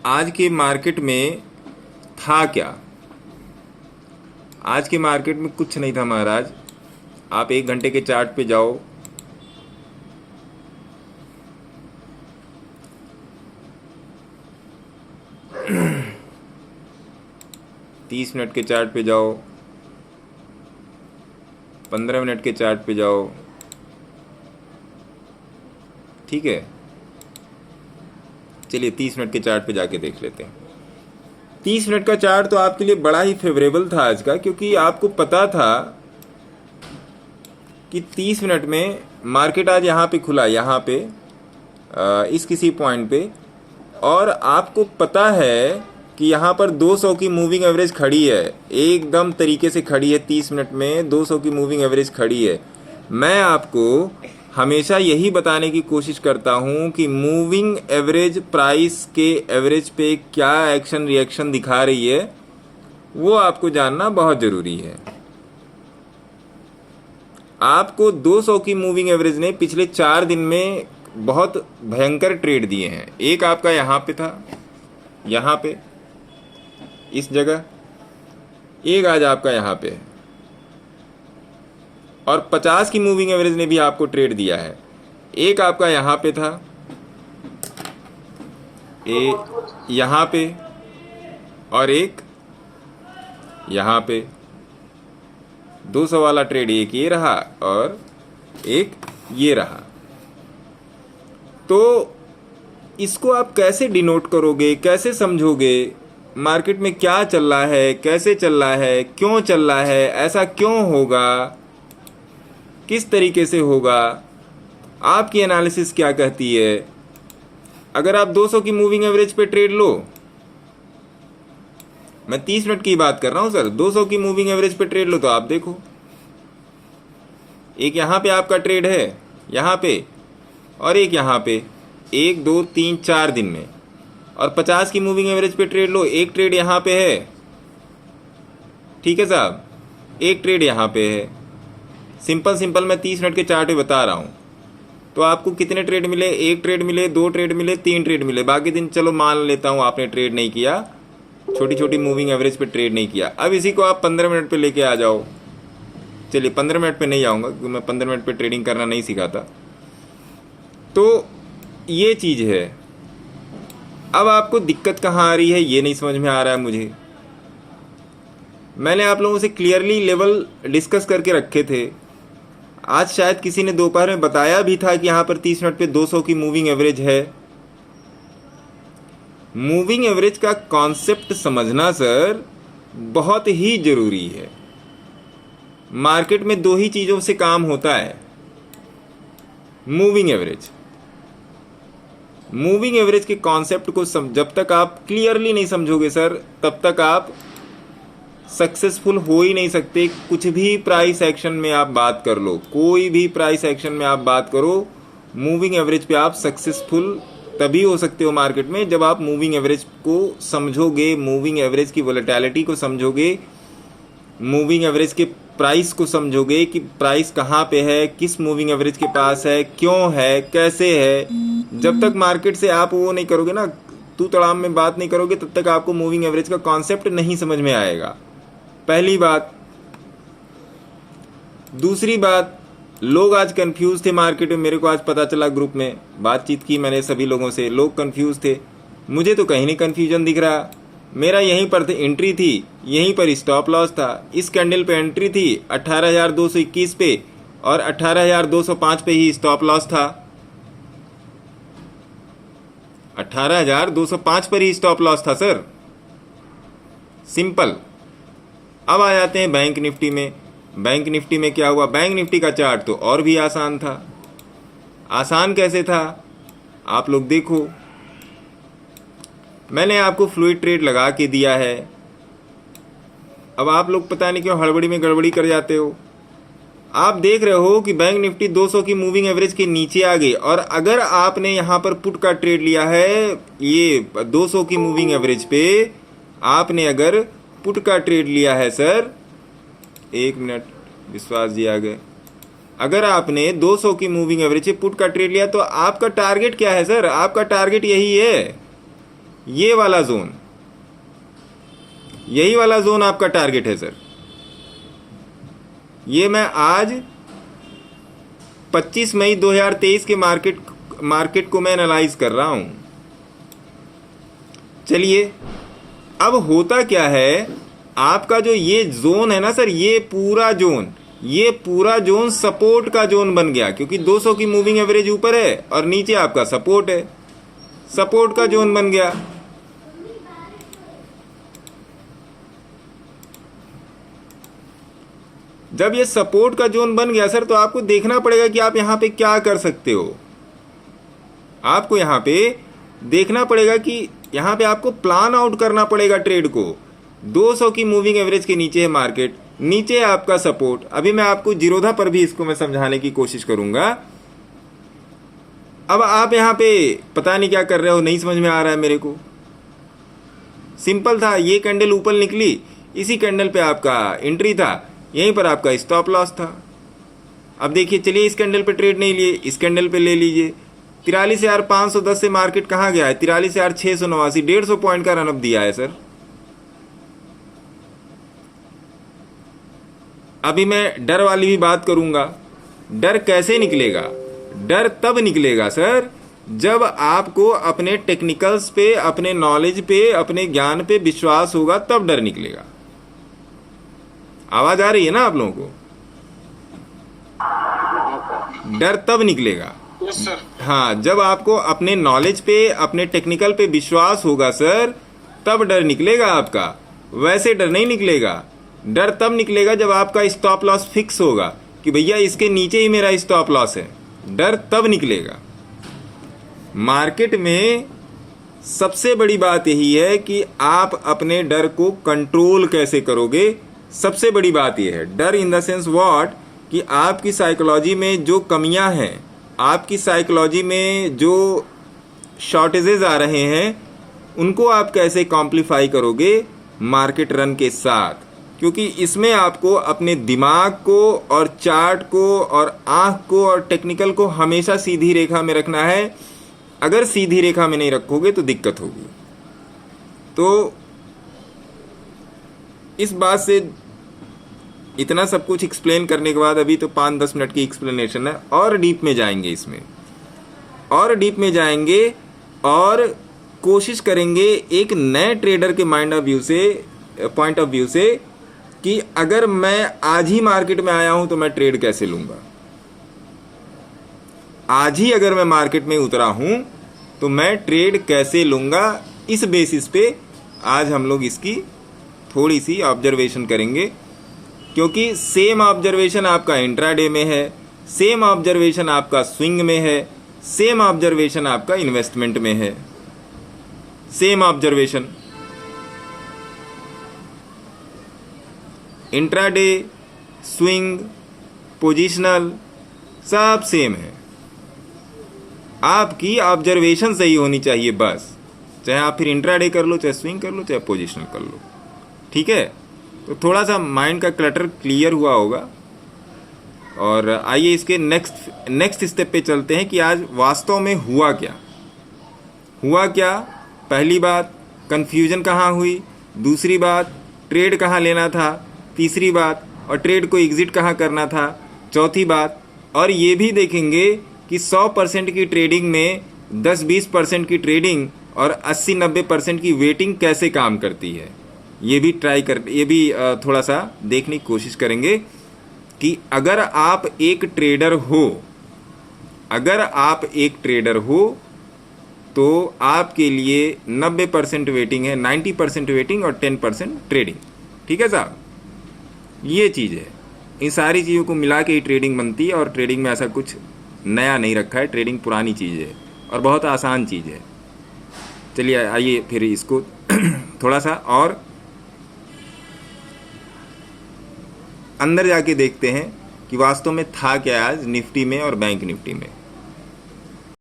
आज के मार्केट में था क्या? आज के मार्केट में कुछ नहीं था महाराज। आप 1 घंटे के चार्ट पे जाओ, तीस मिनट के चार्ट पे जाओ, 15 मिनट के चार्ट पे जाओ, ठीक है। चलिए 30 मिनट के चार्ट पे जाके देख लेते हैं। 30 मिनट का चार्ट तो आपके लिए बड़ा ही फेवरेबल था आज का, क्योंकि आपको पता था कि 30 मिनट में मार्केट आज यहाँ पे खुला, यहाँ पे इस किसी पॉइंट पे, और आपको पता है कि यहाँ पर 200 की मूविंग एवरेज खड़ी है, एकदम तरीके से खड़ी है। 30 मिनट में 200 की मूविंग एवरेज खड़ी है। मैं आपको हमेशा यही बताने की कोशिश करता हूँ कि मूविंग एवरेज प्राइस के एवरेज पे क्या एक्शन रिएक्शन दिखा रही है, वो आपको जानना बहुत ज़रूरी है। आपको 200 की मूविंग एवरेज ने पिछले 4 दिन में बहुत भयंकर ट्रेड दिए हैं। एक आपका यहाँ पे था, यहाँ पे इस जगह, एक आज आपका यहाँ पे, और 50 की मूविंग एवरेज ने भी आपको ट्रेड दिया है। एक आपका यहाँ पे था, यहाँ पे, और एक यहाँ पे। 200 वाला ट्रेड एक ये रहा और एक ये रहा। तो इसको आप कैसे डिनोट करोगे, कैसे समझोगे? मार्केट में क्या चल रहा है, कैसे चल रहा है, क्यों चल रहा है, ऐसा क्यों होगा, किस तरीके से होगा, आपकी एनालिसिस क्या कहती है? अगर आप 200 की मूविंग एवरेज पे ट्रेड लो, मैं 30 मिनट की बात कर रहा हूं सर, 200 की मूविंग एवरेज पे ट्रेड लो तो आप देखो, एक यहाँ पे आपका ट्रेड है, यहाँ पे, और एक यहाँ पे, 1 2 3 4 दिन में। और 50 की मूविंग एवरेज पे ट्रेड लो, एक ट्रेड यहाँ पे है, ठीक है साहब, एक ट्रेड यहाँ पे है। सिंपल मैं 30 मिनट के चार्ट पे बता रहा हूँ। तो आपको कितने ट्रेड मिले? एक ट्रेड मिले, 2 ट्रेड मिले, 3 ट्रेड मिले। बाकी दिन चलो मान लेता हूँ आपने ट्रेड नहीं किया, छोटी छोटी मूविंग एवरेज पे ट्रेड नहीं किया। अब इसी को आप 15 मिनट पे लेके आ जाओ। चलिए 15 मिनट पे नहीं आऊँगा, क्योंकि मैं 15 मिनट पे ट्रेडिंग करना नहीं सिखाता। तो ये चीज़ है। अब आपको दिक्कत कहाँ आ रही है ये नहीं समझ में आ रहा है मुझे। मैंने आप लोगों से क्लियरली लेवल डिस्कस करके रखे थे। आज शायद किसी ने दोपहर में बताया भी था कि यहाँ पर 30 मिनट पे 200 की मूविंग एवरेज है। मूविंग एवरेज का कॉन्सेप्ट समझना सर बहुत ही ज़रूरी है। मार्केट में 2 ही चीज़ों से काम होता है। मूविंग एवरेज के कॉन्सेप्ट को जब तक आप क्लियरली नहीं समझोगे सर, तब तक आप सक्सेसफुल हो ही नहीं सकते। कुछ भी प्राइस एक्शन में आप बात कर लो, कोई भी प्राइस एक्शन में आप बात करो, मूविंग एवरेज पे आप सक्सेसफुल तभी हो सकते हो मार्केट में जब आप मूविंग एवरेज को समझोगे, मूविंग एवरेज की वोलेटिलिटी को समझोगे, मूविंग एवरेज के प्राइस को समझोगे कि प्राइस कहाँ पे है, किस मूविंग एवरेज के पास है, क्यों है, कैसे है। जब तक मार्केट से आप वो नहीं करोगे ना, तू तड़ाम में बात नहीं करोगे, तब तक आपको मूविंग एवरेज का कॉन्सेप्ट नहीं समझ में आएगा। पहली बात। दूसरी बात, लोग आज कंफ्यूज थे मार्केट में। मेरे को आज पता चला, ग्रुप में बातचीत की मैंने सभी लोगों से, लोग कंफ्यूज थे। मुझे तो कहीं नहीं कंफ्यूजन दिख रहा। मेरा यहीं पर एंट्री थी, यहीं पर स्टॉप लॉस था। इस कैंडल पे एंट्री थी 18,221 पे, और 18,205 पे ही स्टॉप लॉस था। 18,205 पर ही स्टॉप लॉस था सर, सिंपल। अब आ जाते हैं बैंक निफ्टी में। बैंक निफ्टी में क्या हुआ? बैंक निफ्टी का चार्ट तो और भी आसान था। आसान कैसे था आप लोग देखो, मैंने आपको फ्लूइड ट्रेड लगा के दिया है। अब आप लोग पता नहीं क्यों हड़बड़ी में गड़बड़ी कर जाते हो। आप देख रहे हो कि बैंक निफ्टी 200 की मूविंग एवरेज के नीचे आ गई, और अगर आपने यहाँ पर पुट का ट्रेड लिया है, ये 200 की मूविंग एवरेज पे आपने अगर पुट का ट्रेड लिया है सर, 1 मिनट, विश्वास जी आ गए। अगर आपने 200 की मूविंग एवरेज पे पुट का ट्रेड लिया तो आपका टारगेट क्या है सर? आपका टारगेट यही है, ये वाला जोन, यही वाला जोन आपका टारगेट है सर। ये मैं आज 25 मई 2023 के मार्केट को मैं एनालाइज कर रहा हूं। चलिए, अब होता क्या है, आपका जो ये जोन है ना सर, ये पूरा जोन सपोर्ट का जोन बन गया, क्योंकि 200 की मूविंग एवरेज ऊपर है और नीचे आपका सपोर्ट है, सपोर्ट का जोन बन गया। जब ये सपोर्ट का जोन बन गया सर, तो आपको देखना पड़ेगा कि आप यहां पे क्या कर सकते हो। आपको यहां पे देखना पड़ेगा कि यहां पे आपको प्लान आउट करना पड़ेगा ट्रेड को। 200 की मूविंग एवरेज के नीचे है मार्केट, नीचे है आपका सपोर्ट। अभी मैं आपको जीरोधा पर भी इसको मैं समझाने की कोशिश करूंगा। अब आप यहां पे पता नहीं क्या कर रहे हो, नहीं समझ में आ रहा है मेरे को। सिंपल था, ये कैंडल ऊपर निकली, इसी कैंडल पे आपका एंट्री था, यहीं पर आपका स्टॉप लॉस था। अब देखिए, चलिए इस कैंडल पे ट्रेड नहीं लिए, इस कैंडल पे ले लीजिए। 43,510 से मार्केट कहाँ गया है? 43,689, 150 पॉइंट का रनअप दिया है सर। अभी मैं डर वाली भी बात करूंगा। डर कैसे निकलेगा? डर तब निकलेगा सर जब आपको अपने टेक्निकल्स पे, अपने नॉलेज पे, अपने ज्ञान पे विश्वास होगा, तब डर निकलेगा। आवाज आ रही है ना आप लोगों को? डर तब निकलेगा। हाँ, जब आपको अपने नॉलेज पे, अपने टेक्निकल पे विश्वास होगा सर, तब डर निकलेगा आपका। वैसे डर नहीं निकलेगा। डर तब निकलेगा जब आपका स्टॉप लॉस फिक्स होगा कि भैया इसके नीचे ही मेरा स्टॉप लॉस है। डर तब निकलेगा। मार्केट में सबसे बड़ी बात यही है कि आप अपने डर को कंट्रोल कैसे करोगे। सबसे बड़ी बात यह है, डर इन द सेंस व्हाट, कि आपकी साइकोलॉजी में जो कमियां हैं, आपकी साइकोलॉजी में जो शॉर्टेजेस आ रहे हैं, उनको आप कैसे कॉम्प्लीफाई करोगे मार्केट रन के साथ। क्योंकि इसमें आपको अपने दिमाग को और चार्ट को और आंख को और टेक्निकल को हमेशा सीधी रेखा में रखना है। अगर सीधी रेखा में नहीं रखोगे तो दिक्कत होगी। तो इस बात से इतना सब कुछ एक्सप्लेन करने के बाद, अभी तो 5-10 मिनट की एक्सप्लेनेशन है, और डीप में जाएंगे इसमें, और डीप में जाएंगे और कोशिश करेंगे एक नए ट्रेडर के पॉइंट ऑफ व्यू से कि अगर मैं आज ही मार्केट में आया हूं तो मैं ट्रेड कैसे लूंगा। आज ही अगर मैं मार्केट में उतरा हूं तो मैं ट्रेड कैसे लूंगा, इस बेसिस पे आज हम लोग इसकी थोड़ी सी ऑब्जर्वेशन करेंगे। क्योंकि सेम ऑब्जर्वेशन आपका इंट्राडे में है, सेम ऑब्जर्वेशन आपका स्विंग में है, सेम ऑब्जर्वेशन आपका इन्वेस्टमेंट में है। Same observation intraday, swing, positional सब सेम है। आपकी ऑब्जर्वेशन सही होनी चाहिए बस। चाहे आप फिर इंट्राडे कर लो, चाहे स्विंग कर लो, चाहे पोजिशनल कर लो, ठीक है। तो थोड़ा सा माइंड का क्लटर क्लियर हुआ होगा। और आइए इसके नेक्स्ट स्टेप पे चलते हैं कि आज वास्तव में हुआ क्या। पहली बात, कंफ्यूजन कहाँ हुई। दूसरी बात, ट्रेड कहाँ लेना था। तीसरी बात, और ट्रेड को एग्जिट कहाँ करना था। चौथी बात, और ये भी देखेंगे कि 100% की ट्रेडिंग में 10-20% की ट्रेडिंग और 80-90% की वेटिंग कैसे काम करती है। ये भी थोड़ा सा देखने की कोशिश करेंगे कि अगर आप एक ट्रेडर हो तो आपके लिए 90% वेटिंग है, 90% वेटिंग और 10% ट्रेडिंग। ठीक है साहब, ये चीज़ है। इन सारी चीज़ों को मिला के ही ट्रेडिंग बनती है, और ट्रेडिंग में ऐसा कुछ नया नहीं रखा है। ट्रेडिंग पुरानी चीज़ है और बहुत आसान चीज़ है। चलिए आइए फिर इसको थोड़ा सा और अंदर जाके देखते हैं कि वास्तव में था क्या आज निफ्टी में और बैंक निफ्टी में।